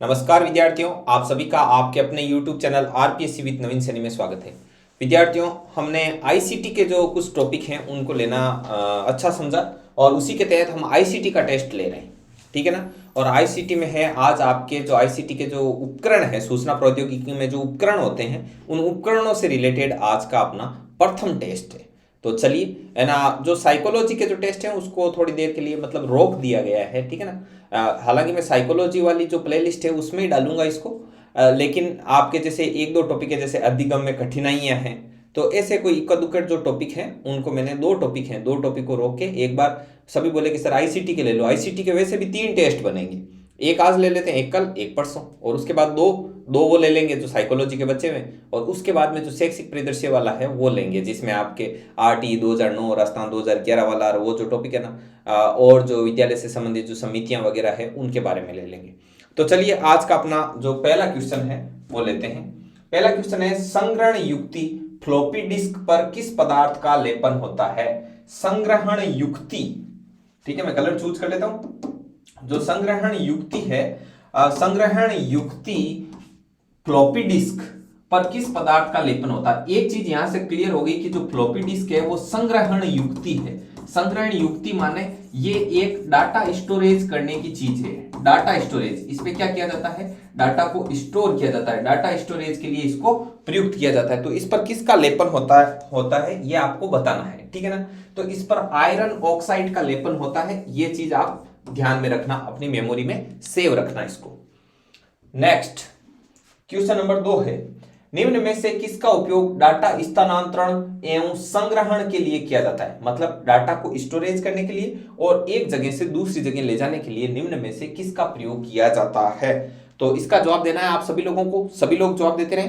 नमस्कार विद्यार्थियों, आप सभी का आपके अपने YouTube चैनल आरपीएससी विद नवीन सैनी में स्वागत है। विद्यार्थियों, हमने आईसीटी के जो कुछ टॉपिक हैं उनको लेना अच्छा समझा और उसी के तहत हम आईसीटी का टेस्ट ले रहे हैं, ठीक है ना। और आईसीटी में है आज आपके जो आईसीटी के जो उपकरण है, सूचना प्रौद्योगिकी में जो उपकरण होते हैं उन उपकरणों से रिलेटेड आज का अपना प्रथम टेस्ट है। तो चलिए, है ना, जो साइकोलॉजी के जो टेस्ट हैं उसको थोड़ी देर के लिए मतलब रोक दिया गया है, ठीक है ना। हालांकि मैं साइकोलॉजी वाली जो प्लेलिस्ट है उसमें ही डालूंगा इसको, लेकिन आपके जैसे एक दो टॉपिक है, जैसे अधिगम में कठिनाइयां हैं, तो ऐसे कोई इक्का दुक्का जो टॉपिक हैं उनको मैंने दो टॉपिक को रोक के एक बार सभी बोले कि सर आईसीटी के ले लो। आईसीटी के वैसे भी 3 टेस्ट बनेंगे, एक आज ले लेते हैं, एक कल एक परसों, और उसके बाद दो दो वो ले लेंगे जो साइकोलॉजी के बच्चे में, और उसके बाद में जो शैक्षिक परिदृश्य वाला है वो लेंगे, जिसमें आपके आरटी 2009 राजस्थान 2011 वाला वो जो टॉपिक है ना, और जो विद्यालय से संबंधित जो समितियां वगैरह है उनके बारे में ले लेंगे। तो चलिए, आज का अपना जो पहला क्वेश्चन है वो लेते हैं। पहला क्वेश्चन है, संग्रहण युक्ति फ्लॉपी डिस्क पर किस पदार्थ का लेपन होता है? संग्रहण युक्ति, ठीक है, मैं कलर चूज कर लेता हूं। जो संग्रहण युक्ति है, संग्रहण युक्ति फ्लॉपी डिस्क पर किस पदार्थ का लेपन होता है? एक चीज यहां से क्लियर हो गई कि जो फ्लॉपी डिस्क है वो संग्रहण युक्ति है। संग्रहण युक्ति माने ये एक डाटा स्टोरेज करने की चीज है। डाटा स्टोरेज, इस पे क्या किया जाता है? डाटा को स्टोर किया जाता है, डाटा स्टोरेज के लिए इसको प्रयुक्त किया जाता है। तो इस पर किसका लेपन होता है ये आपको बताना है, ठीक है ना। तो इस पर आयरन ऑक्साइड का लेपन होता है, ये चीज आप ध्यान में रखना, अपनी मेमोरी में सेव रखना इसको। नेक्स्ट क्वेश्चन नंबर 2 है, निम्न में से किसका उपयोग डाटा स्थानांतरण एवं संग्रहण के लिए किया जाता है? मतलब डाटा को स्टोरेज करने के लिए और एक जगह से दूसरी जगह ले जाने के लिए निम्न में से किसका प्रयोग किया जाता है? तो इसका जवाब देना है आप सभी लोगों को, सभी लोग जवाब देते रहे,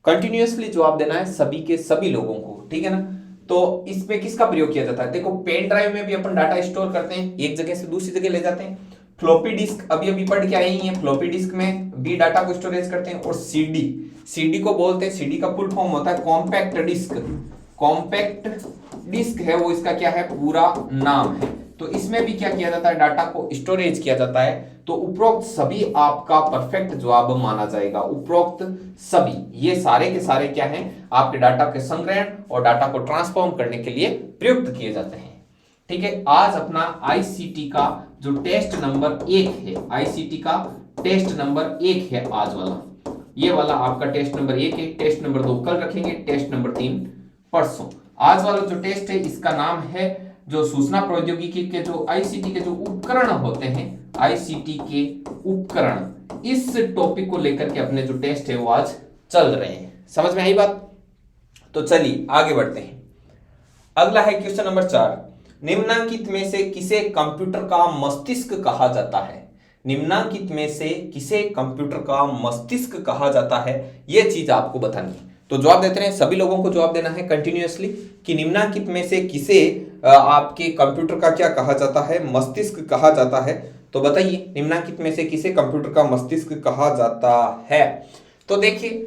कंटिन्यूअसली जवाब देना है सभी के सभी लोगों को, ठीक है ना। तो इसमें किसका प्रयोग किया जाता है? देखो, पेन ड्राइव में भी अपन डाटा स्टोर करते हैं, एक जगह से दूसरी जगह ले जाते हैं। फ्लॉपी डिस्क अभी अभी पढ़ के आए ही हैं, फ्लॉपी डिस्क में भी डाटा को स्टोरेज करते हैं। और सीडी को बोलते हैं, सीडी का फुल फॉर्म होता है कॉम्पैक्ट डिस्क। कॉम्पैक्ट डिस्क है वो, इसका क्या है, पूरा नाम है। तो इसमें भी क्या किया जाता है? डाटा को स्टोरेज किया जाता है। तो उपरोक्त सभी आपका परफेक्ट जवाब माना जाएगा। उपरोक्त सभी, ये सारे के सारे क्या हैं? आपके डाटा के संग्रहण और डाटा को ट्रांसफॉर्म करने के लिए प्रयुक्त किए जाते हैं, ठीक है। आज अपना आईसीटी का जो टेस्ट नंबर 1 है, आईसीटी का टेस्ट नंबर 1 है आज वाला, ये वाला आपका टेस्ट नंबर 1 है। टेस्ट नंबर 2 कल रखेंगे, टेस्ट नंबर 3 परसों। आज वाला जो टेस्ट है इसका नाम है जो सूचना प्रौद्योगिकी के जो आईसीटी के जो उपकरण होते हैं, आईसीटी के उपकरण, इस टॉपिक को लेकर के अपने जो टेस्ट है वो आज चल रहे हैं। समझ में आई बात? तो चलिए आगे बढ़ते हैं। अगला है क्वेश्चन नंबर 4, निम्नांकित में से किसे कंप्यूटर का मस्तिष्क कहा जाता है? निम्नांकित में से किसे कंप्यूटर का मस्तिष्क कहा जाता है, यह चीज आपको बतानी है। तो जवाब देते हैं, सभी लोगों को जवाब देना है कंटिन्यूअसली कि निम्नांकित में से किसे आपके कंप्यूटर का क्या कहा जाता है? मस्तिष्क कहा जाता है। तो बताइए, निम्नांकित में से किसे कंप्यूटर का मस्तिष्क कहा जाता है? तो देखिए,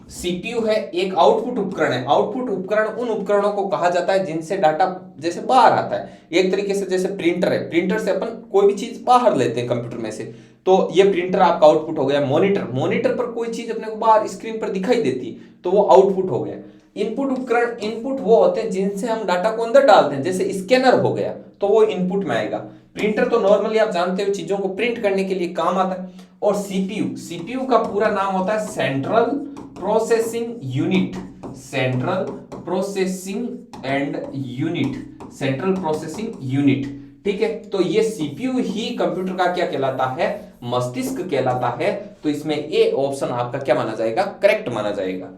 सीपीयू है एक आउटपुट उपकरण है। आउटपुट उपकरण उन उपकरणों को कहा जाता है जिनसे डाटा जैसे बाहर आता है। एक तरीके से जैसे प्रिंटर है, प्रिंटर से अपन कोई भी चीज बाहर लेते हैं कंप्यूटर में से, तो ये प्रिंटर आपका आउटपुट हो गया। मॉनिटर पर कोई चीज अपने को बाहर स्क्रीन पर दिखाई देती है तो वो आउटपुट हो गया। इनपुट उपकरण, इनपुट वो होते हैं जिनसे हम डाटा को अंदर डालते हैं, जैसे स्कैनर हो गया तो वो इनपुट में आएगा। प्रिंटर तो नॉर्मली आप जानते हो चीजों को प्रिंट करने के लिए काम आता है। और सीपीयू का पूरा नाम होता है central processing unit, central processing and unit, central processing unit, ठीक है। तो ये सीपीयू ही कंप्यूटर का क्या कहलाता है? मस्तिष्क कहलाता है। तो इसमें ए ऑप्शन आपका क्या माना जाएगा? करेक्ट माना जाएगा।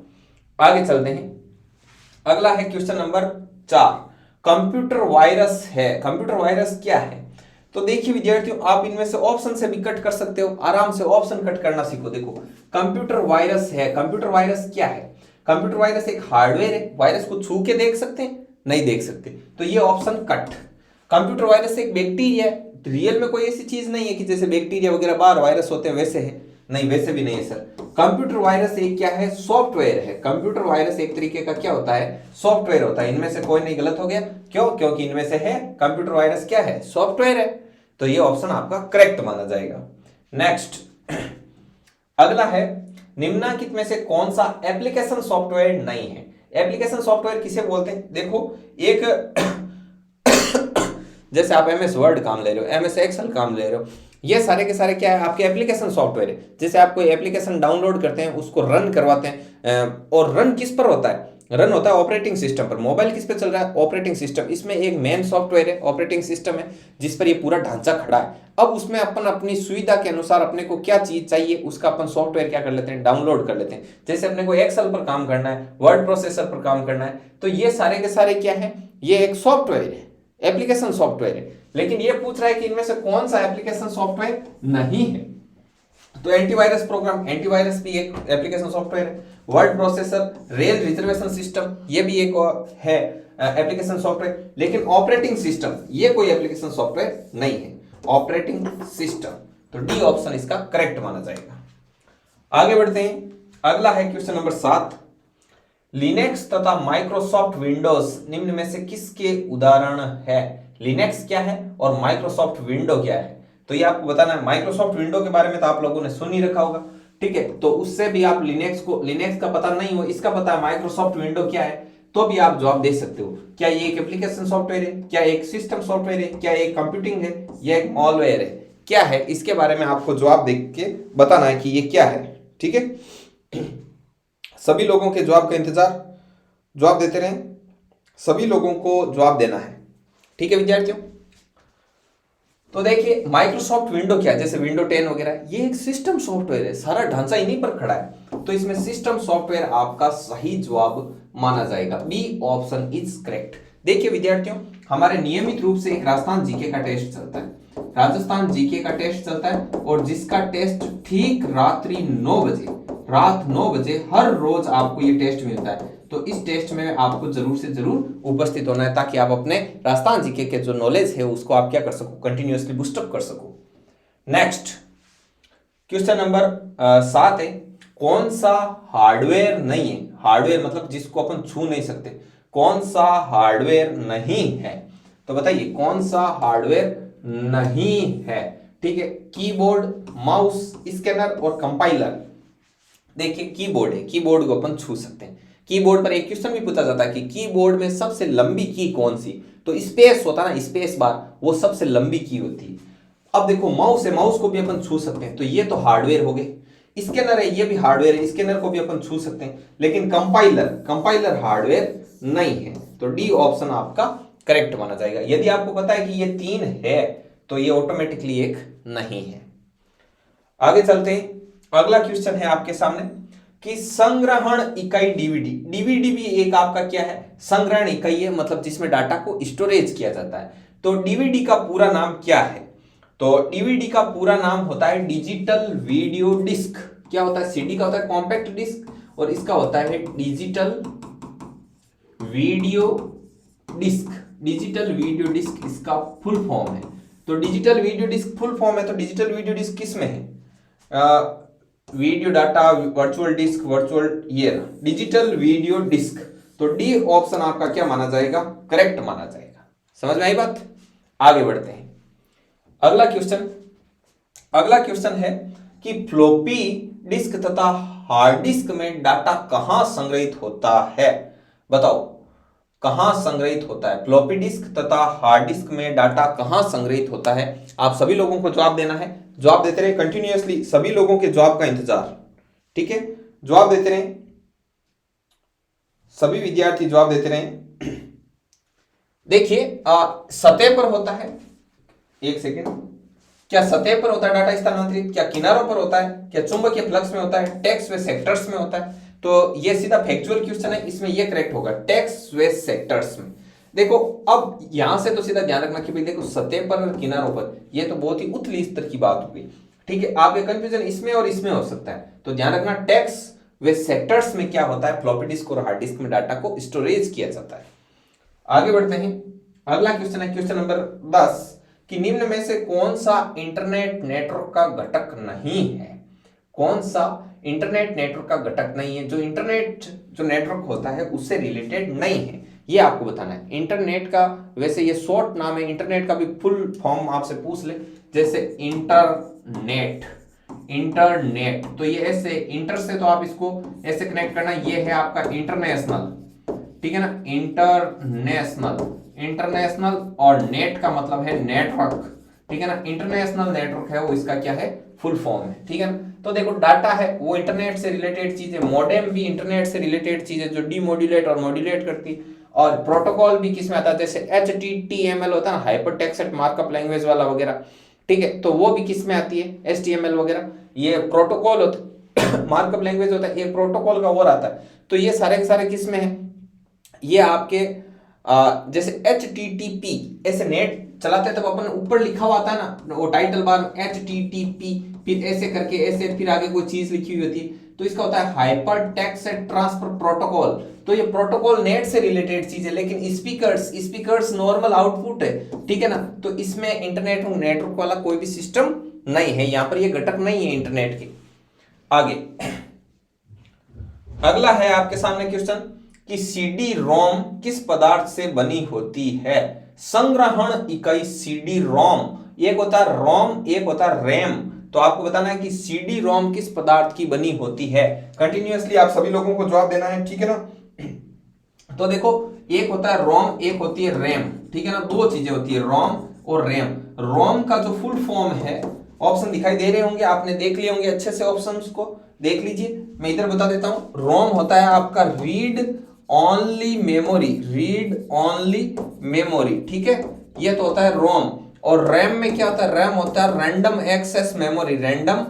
आगे चलते हैं। अगला है क्वेश्चन नंबर 4, कंप्यूटर वायरस है। कंप्यूटर वायरस क्या है? तो देखिए विद्यार्थियों, आप इनमें से ऑप्शन से भी कट कर सकते हो, आराम से ऑप्शन कट करना सीखो। देखो, कंप्यूटर वायरस है। कंप्यूटर वायरस क्या है? कंप्यूटर वायरस एक हार्डवेयर है। वायरस को छू के देख सकते हैं? नहीं देख सकते, तो ये ऑप्शन कट। कंप्यूटर वायरस एक बैक्टीरिया है। रियल में कोई ऐसी चीज नहीं है कि जैसे बैक्टीरिया वगैरह बाहर वायरस होते हैं वैसे है, नहीं, वैसे भी नहीं है सर। कंप्यूटर वायरस एक क्या है? सॉफ्टवेयर है। कंप्यूटर वायरस एक तरीके का क्या होता है? सॉफ्टवेयर होता है। इनमें से कोई नहीं गलत हो गया, क्यों? क्योंकि इनमें से है कंप्यूटर वायरस क्या है? सॉफ्टवेयर है। तो ये ऑप्शन आपका करेक्ट माना जाएगा। नेक्स्ट अगला है, निम्नलिखित में से कौन सा एप्लीकेशन सॉफ्टवेयर नहीं है? एप्लीकेशन सॉफ्टवेयर किसे बोलते हैं? देखो, एक जैसे आप MS वर्ड काम ले रहे हो, MS एक्सेल काम ले रहे हो, ये सारे के सारे क्या है? आपके एप्लीकेशन सॉफ्टवेयर है। जैसे आप कोई एप्लीकेशन डाउनलोड करते हैं, उसको रन करवाते हैं, और रन किस पर होता है? रन होता है ऑपरेटिंग सिस्टम पर। मोबाइल किस पे चल रहा है? Operating system. इसमें एक मेन सॉफ्टवेयर है, ऑपरेटिंग सिस्टम है, जिस पर ये पूरा ढांचा खड़ा है। अब उसमें अपन अपनी सुविधा के अनुसार अपने को क्या चीज चाहिए, उसका अपन सॉफ्टवेयर क्या कर लेते हैं? डाउनलोड कर लेते हैं। जैसे अपने को एक्सेल पर काम करना है, वर्ड प्रोसेसर पर काम करना है, तो ये सारे के सारे क्या है? ये एक सॉफ्टवेयर है, एप्लीकेशन सॉफ्टवेयर है। लेकिन ये पूछ रहा है कि इनमें से कौन सा एप्लीकेशन सॉफ्टवेयर नहीं है? तो एंटीवायरस प्रोग्राम, एंटीवायरस भी एक एप्लीकेशन सॉफ्टवेयर है। Word processor, rail reservation system, ये भी एक है एप्लीकेशन सॉफ्टवेयर। लेकिन ऑपरेटिंग सिस्टम, ये कोई एप्लीकेशन सॉफ्टवेयर नहीं है, ऑपरेटिंग सिस्टम। तो डी ऑप्शन इसका करेक्ट माना जाएगा। आगे बढ़ते हैं, अगला है क्वेश्चन नंबर 7। लिनक्स तथा माइक्रोसॉफ्ट विंडोज निम्न में से किसके उदाहरण है? लिनक्स क्या है और माइक्रोसॉफ्ट विंडो क्या है? तो ये आपको बताना है। माइक्रोसॉफ्ट विंडो के बारे में तो आप लोगों ने सुन ही रखा होगा, ठीक है? तो उससे भी आप लिनक्स का पता नहीं हो, इसका पता है माइक्रोसॉफ्ट विंडो क्या है, तो भी आप जवाब दे सकते हो। क्या ये एक एप्लीकेशन सॉफ्टवेयर है? क्या एक सिस्टम सॉफ्टवेयर है? क्या एक कंप्यूटिंग है? या एक मॉलवेयर है? क्या है? इसके बारे में आपको जवाब देख के बताना है कि ये क्या है, ठीक है? सभी लोगों के जवाब का इंतजार, जवाब देते रहें, सभी लोगों को जवाब देना है, ठीक है विद्यार्थियों? तो देखिए, माइक्रोसॉफ्ट विंडो क्या है? जैसे विंडो 10 वगैरह, ये एक सिस्टम सॉफ्टवेयर है, सारा ढांचा इन्हीं पर खड़ा है। तो इसमें सिस्टम सॉफ्टवेयर आपका सही जवाब माना जाएगा। B option is correct. देखिए विद्यार्थियों, हमारे नियमित रूप से एक राजस्थान जीके का टेस्ट चलता है, राजस्थान जीके का टेस्ट चलता है, और जिसका टेस्ट ठीक रात 9 बजे हर रोज आपको ये टेस्ट मिलता है। तो इस टेस्ट में आपको जरूर से जरूर उपस्थित होना है, ताकि आप अपने राजस्थान जीके के जो नॉलेज है उसको आप क्या कर सको? कंटिन्यूअसली बूस्टअप कर सको। नेक्स्ट क्वेश्चन नंबर 7 है, कौन सा हार्डवेयर नहीं है? हार्डवेयर मतलब जिसको अपन छू नहीं सकते, कौन सा हार्डवेयर नहीं है? तो बताइए कौन सा हार्डवेयर नहीं है? ठीक है, कीबोर्ड, माउस, स्कैनर और कंपाइलर। देखिए, कीबोर्ड है, कीबोर्ड को अपन छू सकते हैं। कीबोर्ड पर एक क्वेश्चन भी पूछा जाता है कि कीबोर्ड में सबसे लंबी की कौन सी? तो स्पेस होता है ना, स्पेस बार, वो सबसे लंबी की होती है। अब देखो, माउस है, माउस को भी अपन छू सकते हैं, तो ये तो हार्डवेयर हो गए। स्कैनर है, ये भी हार्डवेयर है, स्कैनर को भी अपन छू सकते हैं। लेकिन कंपाइलर हार्डवेयर नहीं है। तो डी ऑप्शन आपका करेक्ट माना जाएगा। यदि आपको पता है कि ये 3 है, तो ये ऑटोमेटिकली एक नहीं है। आगे चलते हैं, अगला क्वेश्चन है आपके सामने कि संग्रहण इकाई डीवीडी। डीवीडी भी एक आपका क्या है? संग्रहण इकाई है, मतलब जिसमें डाटा को स्टोरेज किया जाता है। तो डीवीडी का पूरा नाम क्या है? तो डीवीडी का पूरा नाम होता है डिजिटल वीडियो डिस्क। क्या होता है? सीडी का होता है कॉम्पैक्ट डिस्क, और इसका होता है digital video disc. Digital video disc इसका फुल फॉर्म है। तो digital video disc full form है, तो डिजिटल वीडियो डिस्क किस में है? Video data, virtual disc, digital video disc. तो डी ऑप्शन आपका क्या माना जाएगा? करेक्ट माना जाएगा। समझ में आई बात? आगे बढ़ते हैं, अगला क्वेश्चन है कि फ्लॉपी डिस्क तथा हार्ड डिस्क में डाटा कहां संग्रहित होता है? बताओ, कहां संग्रहित होता है? फ्लॉपी डिस्क तथा हार्ड डिस्क में डाटा कहां संग्रहित होता है? आप सभी लोगों को जवाब देना है, जवाब देते रहे कंटिन्यूअसली, सभी लोगों के जवाब का इंतजार, ठीक है? जवाब देते रहे, सभी विद्यार्थी जवाब देते रहे। देखिए, सतह पर होता है, एक सेकेंड, क्या सतह पर होता है डाटा स्थानांतरित? क्या किनारों पर होता है? क्या चुंबकीय फ्लक्स में होता है? टेक्स्ट व सेक्टर्स में होता है? तो ये सीधा फैक्चुअल क्वेश्चन है, इसमें ये करेक्ट होगा, टेक्स्ट व सेक्टर्स में। देखो, अब यहां से तो सीधा ध्यान रखना कि भाई देखो, सतह पर और किनारों पर, ये तो बहुत ही उच्च स्तर की बात हो गई, ठीक है? आपके कंफ्यूजन इसमें और इसमें हो सकता है, तो ध्यान रखना टेक्स्ट व सेक्टर्स में क्या होता है? फ्लॉपी डिस्क और हार्ड डिस्क में डाटा को स्टोरेज किया जाता है। आगे बढ़ते हैं, अगला क्वेश्चन है क्वेश्चन नंबर 10 कि निम्न में से कौन सा इंटरनेट नेटवर्क का घटक नहीं है? कौन सा इंटरनेट नेटवर्क का घटक नहीं है? जो इंटरनेट जो नेटवर्क होता है उससे रिलेटेड नहीं है। ये आपको बताना है। इंटरनेट का वैसे ये शॉर्ट नाम है, इंटरनेट का भी फुल फॉर्म आपसे पूछ ले, जैसे इंटरनेट, इंटरनेट तो ये ऐसे इंटर से तो आप इसको ऐसे कनेक्ट करना, ये है आपका इंटरनेशनल, ठीक है ना, इंटरनेशनल, इंटरनेशनल, और नेट का मतलब है नेटवर्क, ठीक है ना, इंटरनेशनल नेटवर्क है वो इसका क्या है, फुल फॉर्म है, ठीक है ना। तो देखो डाटा है वो इंटरनेट से रिलेटेड चीज है, मॉडेम भी इंटरनेट से रिलेटेड चीज है जो डीमोड्यूलेट और मॉड्यूलेट करती है, और प्रोटोकॉल भी किस में आता है, जैसे HTTML होता है ना, हाइपर टेक्स्ट मार्कअप लैंग्वेज वाला वगैरह, ठीक है, तो वो भी किस में आती है, HTML वगैरह, ये प्रोटोकॉल होता है मार्कअप लैंग्वेज होता है, ये प्रोटोकॉल का और आता है। तो ये सारे के सारे किस में है, ये आपके जैसे HTTP ऐसे नेट चलाते हैं तब अपन ऊपर लिखा हुआ आता है ना वो टाइटल बार में HTTP, फिर ऐसे करके ऐसे फिर आगे कोई चीज लिखी हुई होती है, तो इसका होता है हाइपर टेक्स्ट ट्रांसफर प्रोटोकॉल। तो ये प्रोटोकॉल नेट से रिलेटेड चीज है, लेकिन स्पीकर्स नॉर्मल आउटपुट है, ठीक है ना, तो इसमें इंटरनेट नेटवर्क वाला कोई भी सिस्टम नहीं है, यहां पर ये घटक नहीं है इंटरनेट के। आगे अगला है आपके सामने क्वेश्चन कि सीडी रोम किस पदार्थ से बनी होती है। संग्रहण इकाई सीडी रोम, एक होता है रोम, एक होता है रैम। तो आपको बताना है कि सीडी रोम किस पदार्थ की बनी होती है। कंटिन्यूअसली आप सभी लोगों को जवाब देना है, ठीक है ना। तो देखो एक होता है रोम, एक होती है रैम, ठीक है ना, दो चीजें होती है रोम और रैम। रोम का जो फुल फॉर्म है, ऑप्शन दिखाई दे रहे होंगे, आपने देख लिए होंगे अच्छे से, ऑप्शंस को देख लीजिए, मैं इधर बता देता हूं। रोम होता है आपका read only memory, read only memory, ठीक है, ये तो होता है रोम। और रैम में क्या होता है, रैम होता है random access memory, random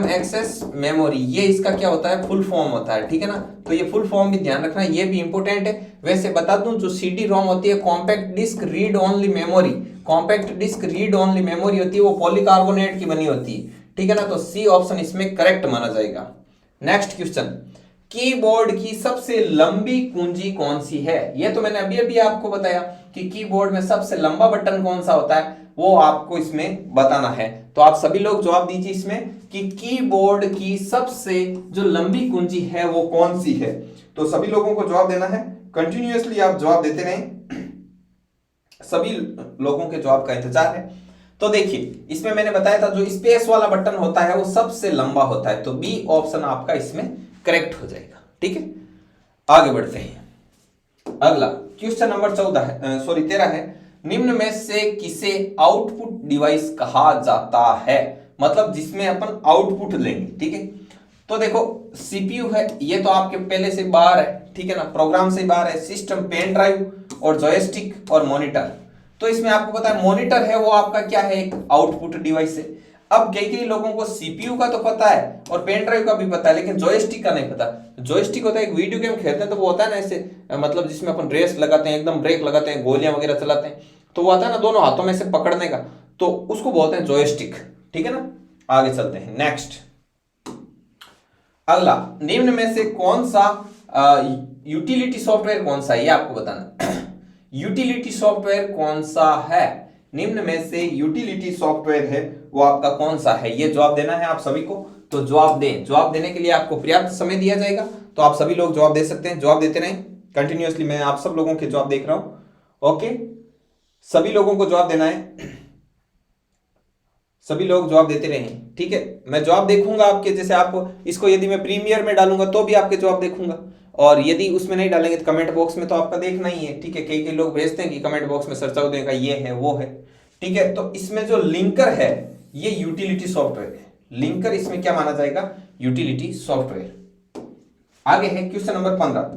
access memory, ये इसका क्या होता है, फुल फॉर्म होता है, ठीक है ना। तो ये फुल फॉर्म भी ध्यान रखना, ये भी इंपॉर्टेंट है। वैसे बता दूं जो सीडी रोम होती है compact disc read only memory, compact disc read only memory होती है, वो पॉलीकार्बोनेट की बनी होती है, ठीक है ना। तो सी ऑप्शन इसमें करेक्ट माना जाएगा। नेक्स्ट क्वेश्चन, कीबोर्ड की सबसे लंबी कुंजी कौन सी है। ये तो मैंने अभी अभी आपको बताया कि कीबोर्ड में सबसे लंबा बटन कौन सा होता है, वो आपको इसमें बताना है। तो आप सभी लोग जवाब दीजिए इसमें कि कीबोर्ड की सबसे जो लंबी कुंजी है वो कौन सी है। तो सभी लोगों को जवाब देना है, कंटिन्यूअसली आप जवाब देते रहें, सभी लोगों के जवाब का इंतजार है। तो देखिए इसमें मैंने बताया था जो स्पेस वाला बटन होता है वो सबसे लंबा होता है, तो बी ऑप्शन आपका इसमें करेक्ट हो जाएगा, ठीक है। आगे बढ़ते हैं, अगला क्वेश्चन नंबर 13 है, निम्न में से किसे आउटपुट डिवाइस कहा जाता है, मतलब जिसमें अपन आउटपुट लेंगे, ठीक है। तो देखो सीपीयू है, ये तो आपके पहले से बाहर है, ठीक है ना, प्रोग्राम से बाहर है। सिस्टम, पेन ड्राइव और जॉयस्टिक और मॉनिटर, तो इसमें आपको पता है मॉनिटर है वो आपका क्या है, एक आउटपुट डिवाइस है। अब कई लोगों को सीपीयू का तो पता है और पेन ड्राइव का भी पता है, लेकिन जॉयस्टिक का नहीं पता। जॉयस्टिक होता है एक वीडियो गेम खेलते हैं तो वो होता है ना ऐसे, मतलब जिसमें अपन रेस लगाते हैं, एकदम ब्रेक लगाते हैं, गोलियां वगैरह चलाते हैं, तो वो आता है ना दोनों हाथों में से पकड़ने का, तो उसको बोलते हैं जॉयस्टिक, ठीक है ना। आगे चलते हैं, नेक्स्ट अगला, निम्न में से कौन सा यूटिलिटी सॉफ्टवेयर कौन सा है, ये आपको बताना। यूटिलिटी सॉफ्टवेयर कौन सा है, निम्न में से यूटिलिटी सॉफ्टवेयर है वो आपका कौन सा है, ये जवाब देना है आप सभी को। तो जवाब दें, जवाब देने के लिए आपको पर्याप्त समय दिया जाएगा, तो आप सभी लोग जवाब दे सकते हैं, जवाब देते रहें कंटिन्यूअसली, मैं आप सब लोगों के जवाब देख रहा हूं। ओके, सभी लोगों को जवाब देना है, सभी लोग जवाब देते रहें, ठीक है। मैं जवाब देखूंगा आपके, जैसे आप इसको यदि मैं प्रीमियर में डालूंगा तो भी आपके जवाब देखूंगा, और यदि उसमें नहीं डालेंगे तो कमेंट बॉक्स में तो आपका देखना ही है, ठीक है। कई लोग भेजते हैं कि कमेंट बॉक्स में सर्च आउट देगा, ये है वो है, ठीक है। तो इसमें जो लिंकर है ये यूटिलिटी सॉफ्टवेयर है, लिंकर इसमें क्या माना जाएगा, यूटिलिटी सॉफ्टवेयर। आगे है क्वेश्चन नंबर 15,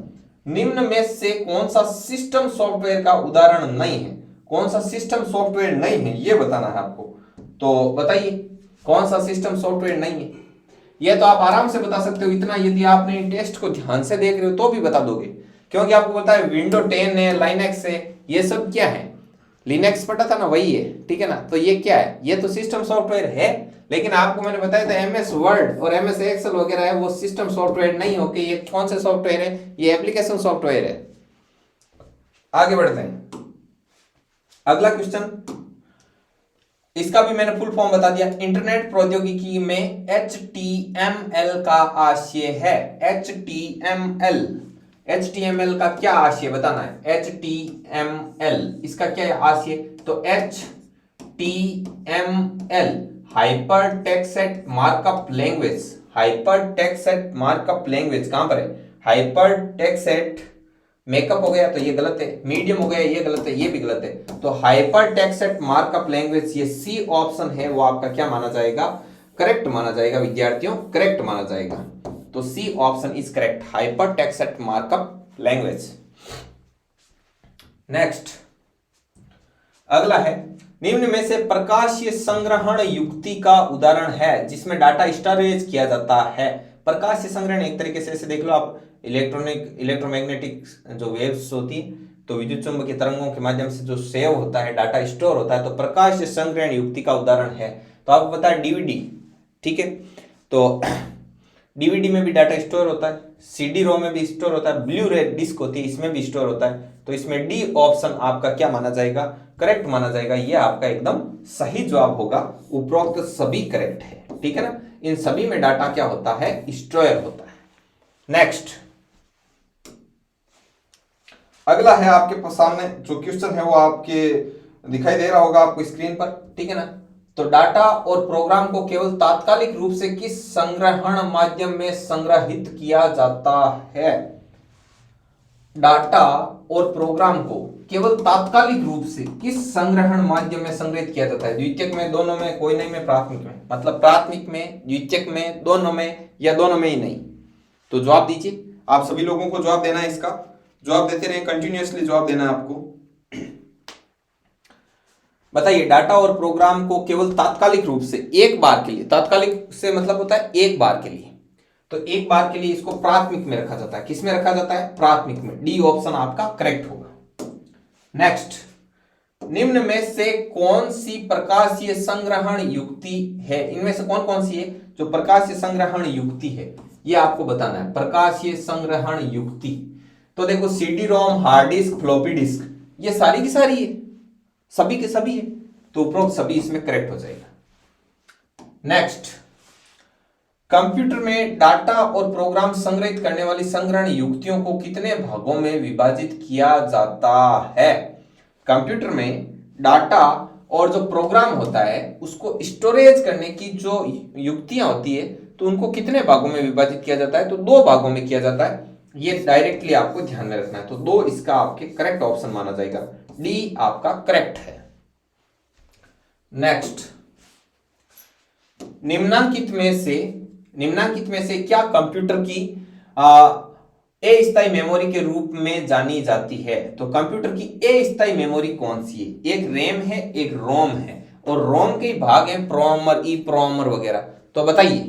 निम्न में से कौन सा सिस्टम सॉफ्टवेयर का उदाहरण नहीं है, कौन सा सिस्टम सॉफ्टवेयर नहीं है ये बताना है आपको। तो बताइए कौन सा सिस्टम सॉफ्टवेयर नहीं है, ये तो आप आराम से बता सकते हो, इतना यदि आपने टेस्ट को ध्यान से देख रहे हो तो भी बता दोगे, क्योंकि आपको पता है विंडो 10 है, लाइनेक्स है, ये सब क्या है, लिनक्स पढ़ा था ना वही है, ठीक है ना। तो ये क्या है, ये तो सिस्टम सॉफ्टवेयर है, लेकिन आपको मैंने बताया था MS वर्ड और MS एक्सेल वगैरह है वो सिस्टम सॉफ्टवेयर नहीं होके ये कौन से सॉफ्टवेयर है, ये एप्लीकेशन सॉफ्टवेयर है। आगे बढ़ते हैं, अगला क्वेश्चन, इसका भी मैंने फुल फॉर्म बता दिया। इंटरनेट प्रौद्योगिकी में HTML का आशय है, HTML HTML का क्या आशय बताना है, HTML इसका क्या है आशय, तो HTML hyper text markup language, hyper text markup language कहां पर है, हाइपर टेक्स्ट मेकअप हो गया तो ये गलत है, मीडियम हो गया ये गलत है, ये भी गलत है, तो हाइपर टेक्स्ट मार्कअप लैंग्वेज ये सी ऑप्शन है वो आपका क्या माना जाएगा, करेक्ट माना जाएगा विद्यार्थियों, करेक्ट माना जाएगा। तो C option is correct, hypertext markup language. Next अगला है, निम्न में से प्रकाशीय संग्रहण युक्ति का उदाहरण है जिसमें डाटा स्टोरेज किया जाता है। प्रकाशीय संग्रहण एक तरीके से ऐसे देख लो आप, इलेक्ट्रोमैग्नेटिक जो वेव्स होती है तो विद्युत चुंबकीय तरंगों के माध्यम से जो सेव होता है, डाटा स्टोर होता है, तो प्रकाशीय संग्रहण युक्ति का उदाहरण है। तो आपको पता है डीवीडी, ठीक है, तो डीवीडी में भी डाटा स्टोर होता है, सीडी रोम में भी स्टोर होता है, ब्लू रे डिस्क होती है इसमें भी स्टोर होता है, तो इसमें डी ऑप्शन आपका क्या माना जाएगा, करेक्ट माना जाएगा। ये आपका एकदम सही जवाब होगा, उपरोक्त सभी करेक्ट है, ठीक है ना, इन सभी में डाटा क्या होता है, स्टोर होता है। नेक्स्ट अगला है आपके सामने जो क्वेश्चन है वो आपके दिखाई दे रहा होगा आपको स्क्रीन पर, ठीक है ना। तो डाटा और प्रोग्राम को केवल तात्कालिक रूप से किस संग्रहण माध्यम में संग्रहित किया जाता है, डाटा और प्रोग्राम को केवल तात्कालिक रूप से किस संग्रहण माध्यम में संग्रहित किया जाता है, द्वितीयक में, दोनों में, कोई नहीं में, प्राथमिक में, मतलब प्राथमिक में, द्वितीयक में, दोनों में, या दोनों में ही नहीं। तो जवाब दीजिए, आप सभी लोगों को जवाब देना है, इसका जवाब देते रहे, कंटिन्यूअसली जवाब देना है आपको। बताइए, डाटा और प्रोग्राम को केवल तात्कालिक रूप से एक बार के लिए, तात्कालिक से मतलब होता है एक बार के लिए, तो एक बार के लिए इसको प्राथमिक में रखा जाता है, किस में रखा जाता है, प्राथमिक में, डी ऑप्शन आपका करेक्ट होगा। नेक्स्ट, निम्न में से कौन सी प्रकाशीय संग्रहण युक्ति है, इनमें से कौन कौन सी है जो प्रकाशीय संग्रहण युक्ति है, ये आपको बताना है, प्रकाशीय संग्रहण युक्ति। तो देखो CD ROM, hard disk, floppy disk, ये सारी की सारी है, सभी के सभी है, तो उपरोक्त सभी इसमें करेक्ट हो जाएगा। नेक्स्ट, कंप्यूटर में डाटा और प्रोग्राम संग्रहित करने वाली संग्रहण युक्तियों को कितने भागों में विभाजित किया जाता है। कंप्यूटर में डाटा और जो प्रोग्राम होता है उसको स्टोरेज करने की जो युक्तियां होती है तो उनको कितने भागों में विभाजित किया जाता है, तो दो भागों में किया जाता है, ये डायरेक्टली आपको ध्यान में रखना है, तो दो इसका आपके करेक्ट ऑप्शन माना जाएगा, डी आपका करेक्ट है। नेक्स्ट, निम्नांकित में से क्या कंप्यूटर की अस्थायी मेमोरी के रूप में जानी जाती है, तो कंप्यूटर की अस्थायी मेमोरी कौन सी है, एक रैम है, एक रोम है, और रोम के भाग हैं प्रोमर, ई प्रोमर वगैरह, तो बताइए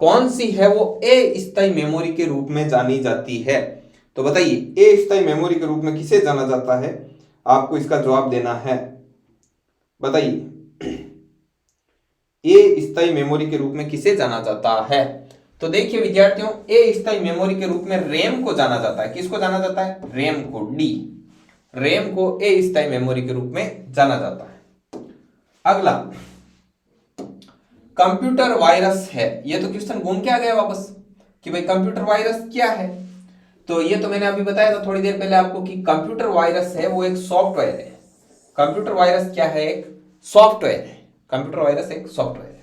कौन सी है वो अस्थायी मेमोरी के रूप में जानी जाती है, तो बताइए अस्थायी मेमोरी के रूप में किसे जाना जाता है, आपको इसका जवाब देना है, बताइए अस्थायी मेमोरी के रूप में किसे जाना जाता है। तो देखिए विद्यार्थियों, अस्थायी मेमोरी के रूप में रैम को जाना जाता है, किसको जाना जाता है, रैम को, डी, रैम को अस्थायी मेमोरी के रूप में जाना जाता है। अगला कंप्यूटर वायरस है, ये तो क्वेश्चन घूम के आ गया वापस कि भाई कंप्यूटर वायरस क्या है, तो ये तो मैंने अभी बताया था थोड़ी देर पहले आपको कि कंप्यूटर वायरस है वो एक सॉफ्टवेयर है, कंप्यूटर वायरस क्या है, एक सॉफ्टवेयर है, कंप्यूटर वायरस एक सॉफ्टवेयर है।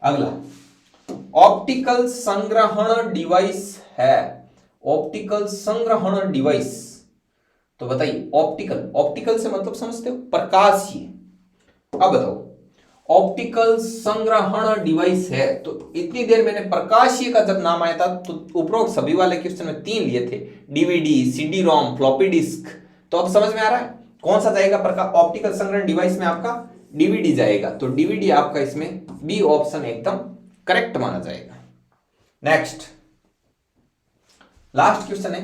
अगला ऑप्टिकल संग्रहण डिवाइस है, ऑप्टिकल संग्रहण डिवाइस, तो बताइए ऑप्टिकल, ऑप्टिकल से मतलब समझते हो प्रकाशीय, अब बताओ ऑप्टिकल संग्रहण डिवाइस है, तो इतनी देर मैंने प्रकाशीय का जब नाम आया था तो उपरोक्त सभी वाले क्वेश्चन में तीन लिए थे, DVD, CD ROM, floppy disk, तो अब समझ में आ रहा है कौन सा जाएगा ऑप्टिकल संग्रहण डिवाइस में, आपका डीवीडी जाएगा, तो डीवीडी आपका इसमें बी ऑप्शन एकदम करेक्ट माना जाएगा। नेक्स्ट, लास्ट क्वेश्चन है,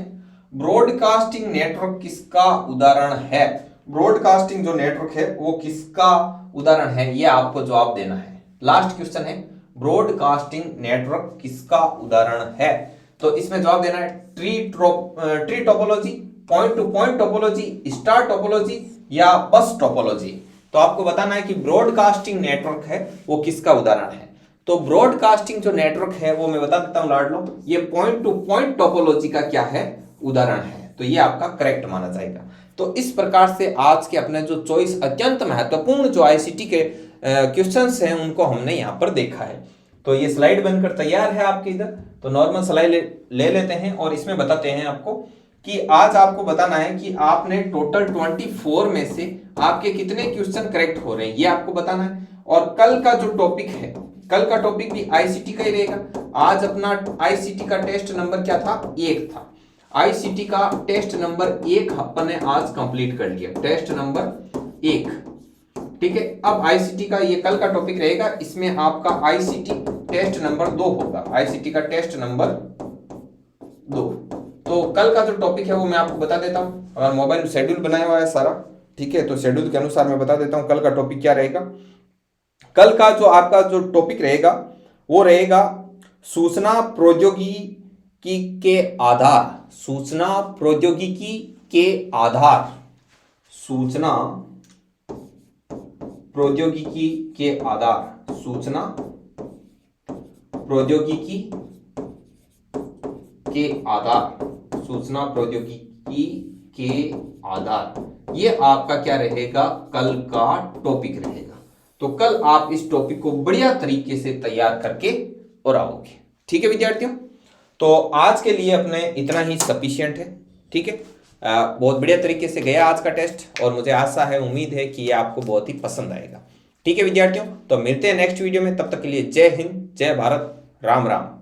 ब्रॉडकास्टिंग नेटवर्क किसका उदाहरण है, ब्रॉडकास्टिंग जो नेटवर्क है वो किसका उदाहरण है, ये आपको जवाब देना है। लास्ट क्वेश्चन है, ब्रॉडकास्टिंग नेटवर्क किसका उदाहरण है, तो इसमें जवाब देना है tree topology, point two point topology, star topology या बस टोपोलॉजी, तो आपको बताना है कि ब्रॉडकास्टिंग नेटवर्क है वो किसका उदाहरण है। तो ब्रॉडकास्टिंग जो नेटवर्क है वो मैं बता देता हूं लाडलो, ये पॉइंट टू पॉइंट टोपोलॉजी का क्या है, उदाहरण है, तो ये आपका करेक्ट माना जाएगा। तो इस प्रकार से आज के अपने जो चॉइस अत्यंत महत्वपूर्ण जो आईसीटी के क्वेश्चंस हैं उनको हमने यहाँ पर देखा है। तो ये स्लाइड बनकर तैयार है आपके इधर, तो नॉर्मल स्लाइड ले लेते हैं और इसमें बताते हैं आपको कि आज आपको बताना है कि आपने टोटल 24 में से आपके कितने क्वेश्चन करेक्ट हो रहे हैं, ये आपको बताना है। और कल का जो टॉपिक है, कल का टॉपिक भी आईसीटी का ही रहेगा। आज अपना आईसीटी का टेस्ट नंबर क्या था, 1 था। आईसीटी का टेस्ट नंबर 1 अपन ने आज कंप्लीट कर लिया, टेस्ट नंबर 1, ठीक है। अब आईसीटी का ये कल का टॉपिक रहेगा, इसमें आपका आईसीटी टेस्ट नंबर 2 होगा, आईसीटी का टेस्ट नंबर 2। तो कल का जो टॉपिक है वो मैं आपको बता देता हूँ। अगर मोबाइल में शेड्यूल बनाया हुआ है सारा, ठीक है, तो शेड्यूल के अनुसार मैं बता देता हूँ कल का टॉपिक क्या रहेगा। कल का जो आपका जो टॉपिक रहेगा वो रहेगा सूचना प्रौद्योगिकी के आधार, सूचना प्रौद्योगिकी के आधार, सूचना प्रौद्योगिकी के आधार, सूचना प्रौद्योगिकी के आधार, सूचना प्रौद्योगिकी के आधार, ये आपका क्या रहेगा, कल का टॉपिक रहेगा। तो कल आप इस टॉपिक को बढ़िया तरीके से तैयार करके और आओगे, ठीक है विद्यार्थियों। तो आज के लिए अपने इतना ही सफिशिएंट है, ठीक है। बहुत बढ़िया तरीके से गया आज का टेस्ट और मुझे आशा है, उम्मीद है कि ये आपको बहुत ही पसंद आएगा, ठीक है विद्यार्थियों। तो मिलते हैं नेक्स्ट वीडियो में, तब तक के लिए जय हिंद, जय भारत, राम राम।